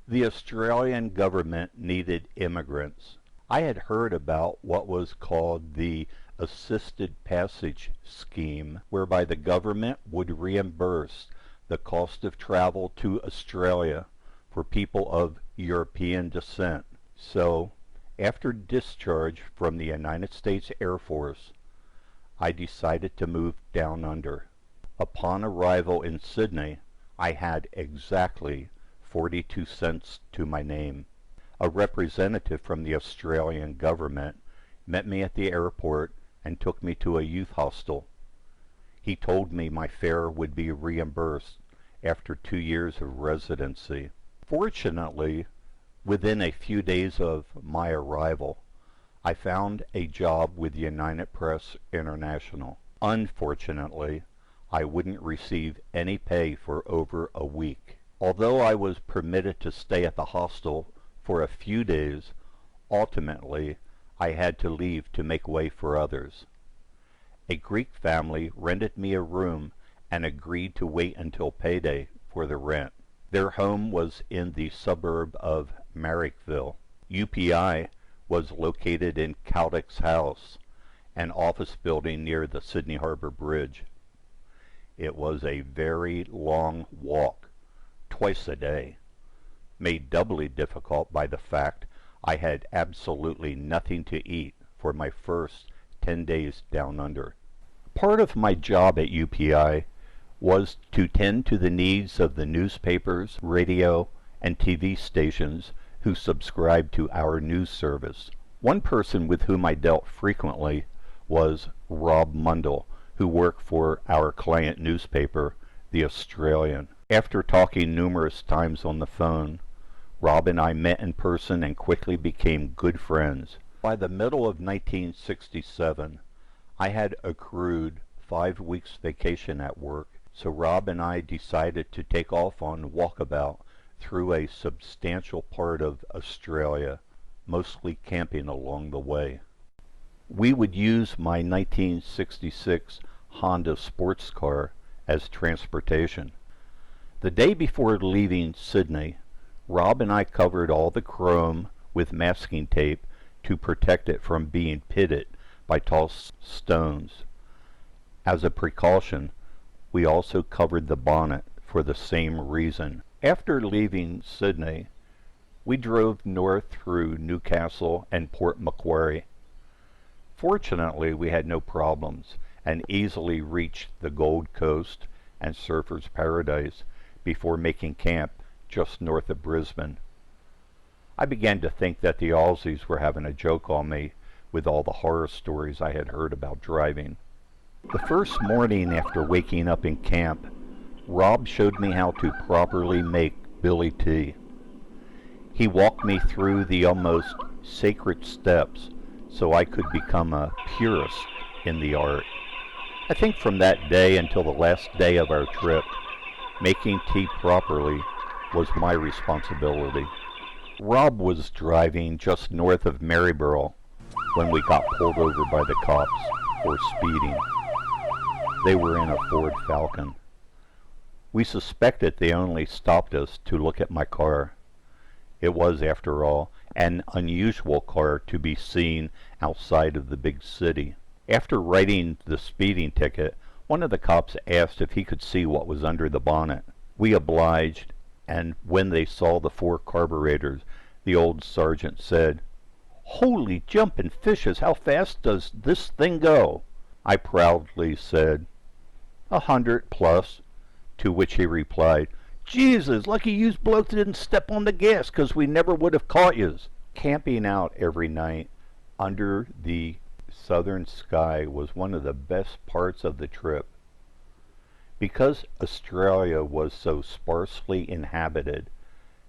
The Australian government needed immigrants. I had heard about what was called the Assisted Passage Scheme, whereby the government would reimburse the cost of travel to Australia for people of European descent. So, after discharge from the United States Air Force, I decided to move down under. Upon arrival in Sydney, I had exactly 42 cents to my name. A representative from the Australian government met me at the airport and took me to a youth hostel. He told me my fare would be reimbursed after 2 years of residency. Fortunately, within a few days of my arrival, I found a job with United Press International. Unfortunately, I wouldn't receive any pay for over a week. Although I was permitted to stay at the hostel for a few days, ultimately I had to leave to make way for others. A Greek family rented me a room and agreed to wait until payday for the rent. Their home was in the suburb of Marrickville. UPI was located in Caldec's House, an office building near the Sydney Harbour Bridge. It was a very long walk, twice a day, made doubly difficult by the fact I had absolutely nothing to eat for my first 10 days down under. Part of my job at UPI was to tend to the needs of the newspapers, radio, and TV stations who subscribed to our news service. One person with whom I dealt frequently was Rob Mundle, who worked for our client newspaper, The Australian. After talking numerous times on the phone, Rob and I met in person and quickly became good friends. By the middle of 1967, I had accrued 5 weeks vacation at work, so Rob and I decided to take off on Walkabout through a substantial part of Australia, mostly camping along the way. We would use my 1966 Honda sports car as transportation. The day before leaving Sydney, Rob and I covered all the chrome with masking tape to protect it from being pitted by tall stones. As a precaution, we also covered the bonnet for the same reason. After leaving Sydney, we drove north through Newcastle and Port Macquarie. Fortunately, we had no problems and easily reached the Gold Coast and Surfers Paradise before making camp just north of Brisbane. I began to think that the Aussies were having a joke on me with all the horror stories I had heard about driving. The first morning after waking up in camp, Rob showed me how to properly make Billy tea. He walked me through the almost sacred steps so I could become a purist in the art. I think from that day until the last day of our trip, making tea properly was my responsibility. Rob was driving just north of Maryborough when we got pulled over by the cops for speeding. They were in a Ford Falcon. We suspected they only stopped us to look at my car. It was, after all, an unusual car to be seen outside of the big city. After writing the speeding ticket, one of the cops asked if he could see what was under the bonnet. We obliged, and when they saw the 4 carburetors, the old sergeant said, "Holy jumping fishes, how fast does this thing go?" I proudly said, 100 plus, to which he replied, "Jesus, lucky yous blokes didn't step on the gas, 'cause we never would have caught yous." Camping out every night under the southern sky was one of the best parts of the trip. Because Australia was so sparsely inhabited,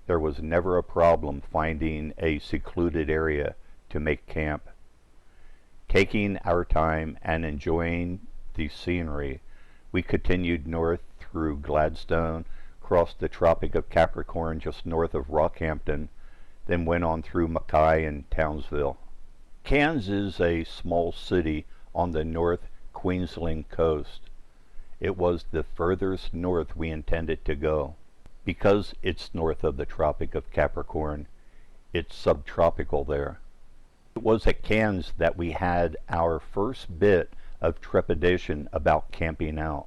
there was never a problem finding a secluded area to make camp. Taking our time and enjoying the scenery, we continued north through Gladstone, crossed the Tropic of Capricorn just north of Rockhampton, then went on through Mackay and Townsville. Cairns is a small city on the North Queensland coast. It was the furthest north we intended to go. Because it's north of the Tropic of Capricorn, it's subtropical there. It was at Cairns that we had our first bit of trepidation about camping out.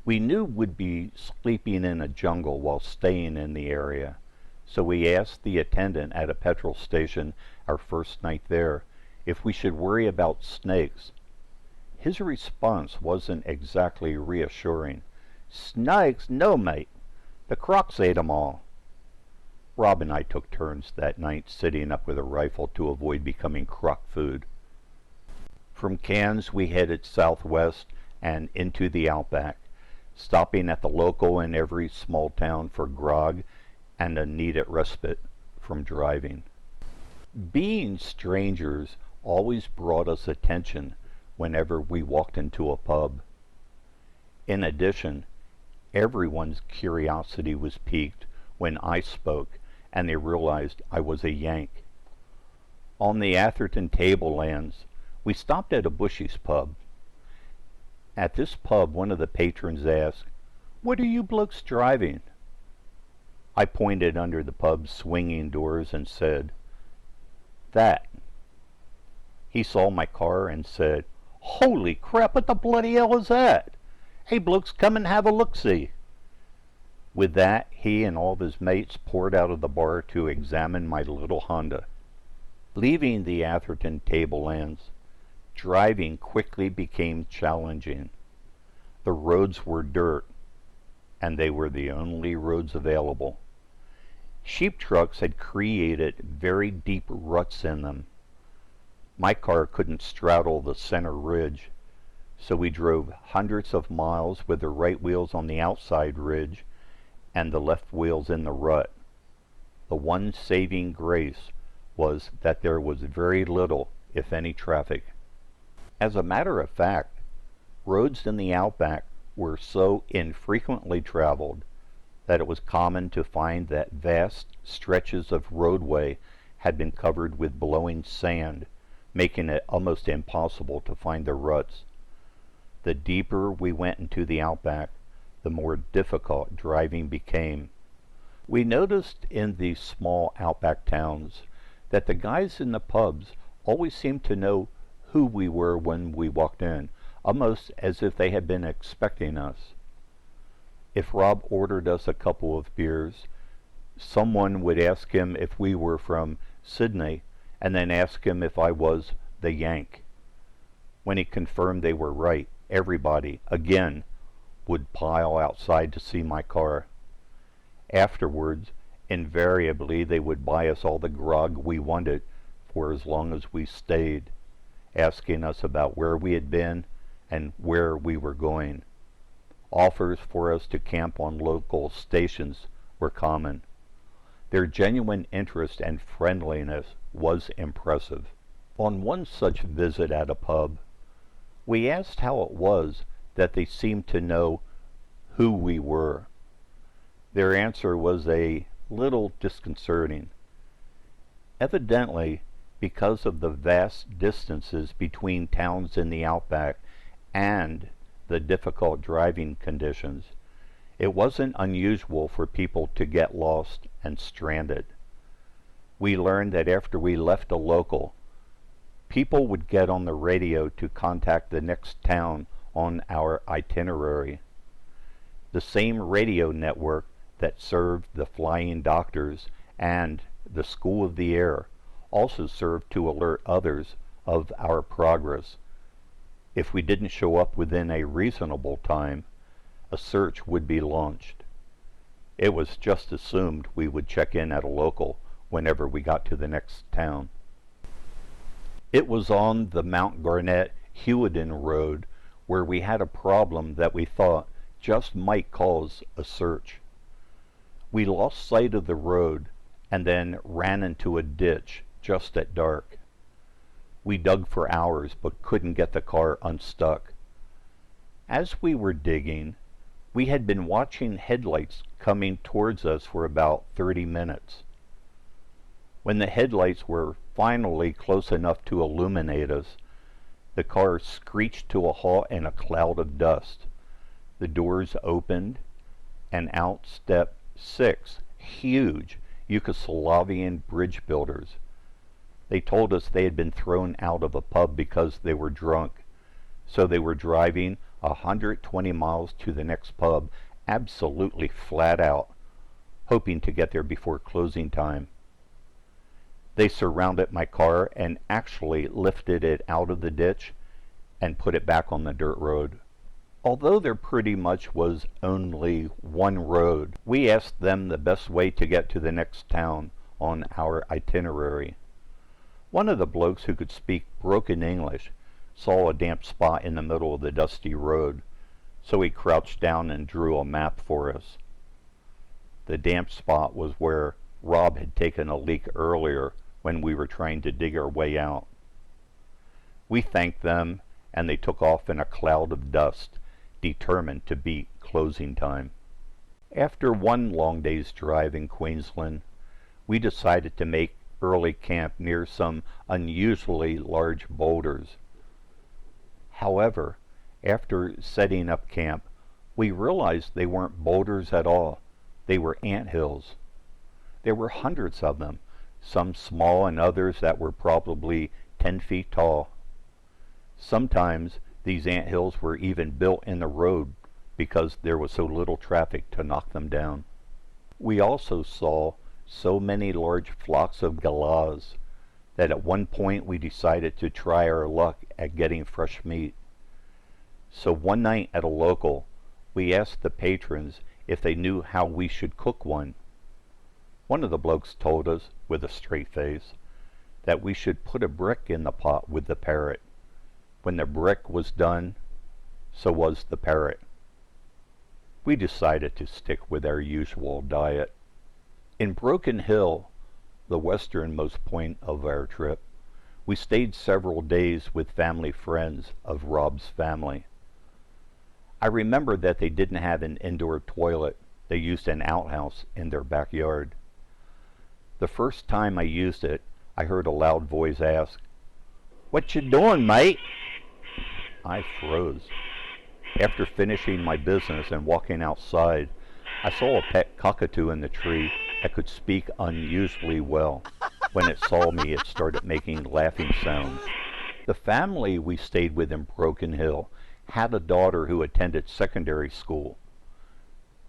We knew we'd be sleeping in a jungle while staying in the area, so we asked the attendant at a petrol station our first night there if we should worry about snakes. His response wasn't exactly reassuring. "Snakes? No, mate. The crocs ate 'em all." Rob and I took turns that night sitting up with a rifle to avoid becoming croc food. From Cairns we headed southwest and into the outback, stopping at the local in every small town for grog and a needed respite from driving. Being strangers always brought us attention whenever we walked into a pub. In addition, everyone's curiosity was piqued when I spoke and they realized I was a Yank. On the Atherton tablelands, we stopped at a Bushy's pub. At this pub, one of the patrons asked, "What are you blokes driving?" I pointed under the pub's swinging doors and said, "That." He saw my car and said, "Holy crap, what the bloody hell is that? Hey blokes, come and have a look-see." With that, he and all of his mates poured out of the bar to examine my little Honda. Leaving the Atherton tablelands, driving quickly became challenging. The roads were dirt, and they were the only roads available. Sheep trucks had created very deep ruts in them. My car couldn't straddle the center ridge, so we drove hundreds of miles with the right wheels on the outside ridge and the left wheels in the rut. The one saving grace was that there was very little, if any, traffic. As a matter of fact, roads in the outback were so infrequently traveled that it was common to find that vast stretches of roadway had been covered with blowing sand, making it almost impossible to find the ruts. The deeper we went into the outback, the more difficult driving became. We noticed in these small outback towns that the guys in the pubs always seemed to know who we were when we walked in, almost as if they had been expecting us. If Rob ordered us a couple of beers, someone would ask him if we were from Sydney, and then ask him if I was the Yank. When he confirmed they were right, everybody, again, would pile outside to see my car. Afterwards, invariably they would buy us all the grog we wanted for as long as we stayed, asking us about where we had been and where we were going. Offers for us to camp on local stations were common. Their genuine interest and friendliness was impressive. On one such visit at a pub, we asked how it was that they seemed to know who we were. Their answer was a little disconcerting. Evidently, because of the vast distances between towns in the outback and the difficult driving conditions, it wasn't unusual for people to get lost and stranded. We learned that after we left a local, people would get on the radio to contact the next town on our itinerary. The same radio network that served the flying doctors and the School of the Air also served to alert others of our progress. If we didn't show up within a reasonable time, a search would be launched. It was just assumed we would check in at a local whenever we got to the next town. It was on the Mount Garnett Hewiden Road where we had a problem that we thought just might cause a search. We lost sight of the road and then ran into a ditch just at dark. We dug for hours but couldn't get the car unstuck. As we were digging, we had been watching headlights coming towards us for about 30 minutes. When the headlights were finally close enough to illuminate us, the car screeched to a halt in a cloud of dust. The doors opened, and out stepped 6 huge Yugoslavian bridge builders. They told us they had been thrown out of a pub because they were drunk, so they were driving 120 miles to the next pub, absolutely flat out, hoping to get there before closing time. They surrounded my car and actually lifted it out of the ditch and put it back on the dirt road. Although there pretty much was only one road, we asked them the best way to get to the next town on our itinerary. One of the blokes who could speak broken English saw a damp spot in the middle of the dusty road, so he crouched down and drew a map for us. The damp spot was where Rob had taken a leak earlier when we were trying to dig our way out. We thanked them, and they took off in a cloud of dust, determined to beat closing time. After one long day's drive in Queensland, we decided to make early camp near some unusually large boulders. However, after setting up camp, we realized they weren't boulders at all. They were anthills. There were hundreds of them, some small and others that were probably 10 feet tall. Sometimes these anthills were even built in the road because there was so little traffic to knock them down. We also saw so many large flocks of galahs that at one point we decided to try our luck at getting fresh meat. So one night at a local, we asked the patrons if they knew how we should cook one. One of the blokes told us, with a straight face, that we should put a brick in the pot with the parrot. When the brick was done, so was the parrot. We decided to stick with our usual diet. In Broken Hill, the westernmost point of our trip, we stayed several days with family friends of Rob's family. I remember that they didn't have an indoor toilet. They used an outhouse in their backyard. The first time I used it, I heard a loud voice ask, "What you doing, mate?" I froze. After finishing my business and walking outside, I saw a pet cockatoo in the tree that could speak unusually well. When it saw me, it started making laughing sounds. The family we stayed with in Broken Hill had a daughter who attended secondary school.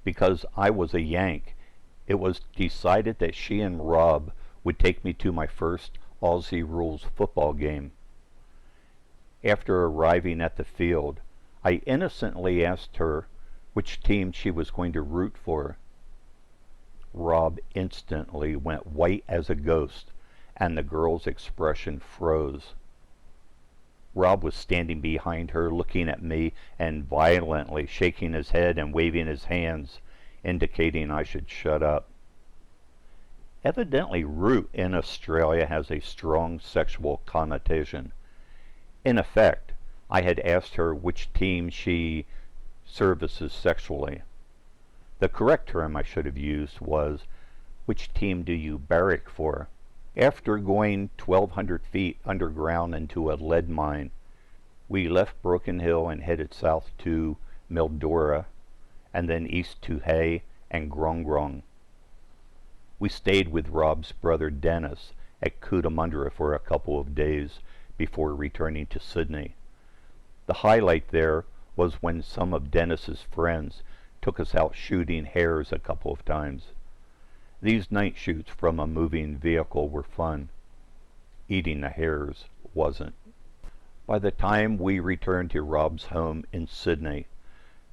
Because I was a Yank, it was decided that she and Rob would take me to my first Aussie Rules football game. After arriving at the field, I innocently asked her which team she was going to root for. Rob instantly went white as a ghost, and the girl's expression froze. Rob was standing behind her looking at me and violently shaking his head and waving his hands, indicating I should shut up. Evidently, root in Australia has a strong sexual connotation. In effect, I had asked her which team she services sexually. The correct term I should have used was, "Which team do you barrack for?" After going 1,200 feet underground into a lead mine, we left Broken Hill and headed south to Mildura, and then east to Hay and Grong Grong. We stayed with Rob's brother Dennis at Cootamundra for a couple of days before returning to Sydney. The highlight there was when some of Dennis's friends took us out shooting hares a couple of times. These night shoots from a moving vehicle were fun. Eating the hares wasn't. By the time we returned to Rob's home in Sydney,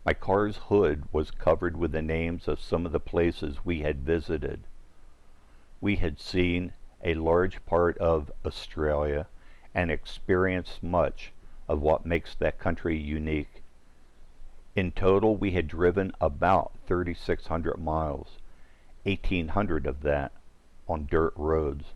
my car's hood was covered with the names of some of the places we had visited. We had seen a large part of Australia and experienced much of what makes that country unique. In total, we had driven about 3,600 miles, 1,800 of that on dirt roads.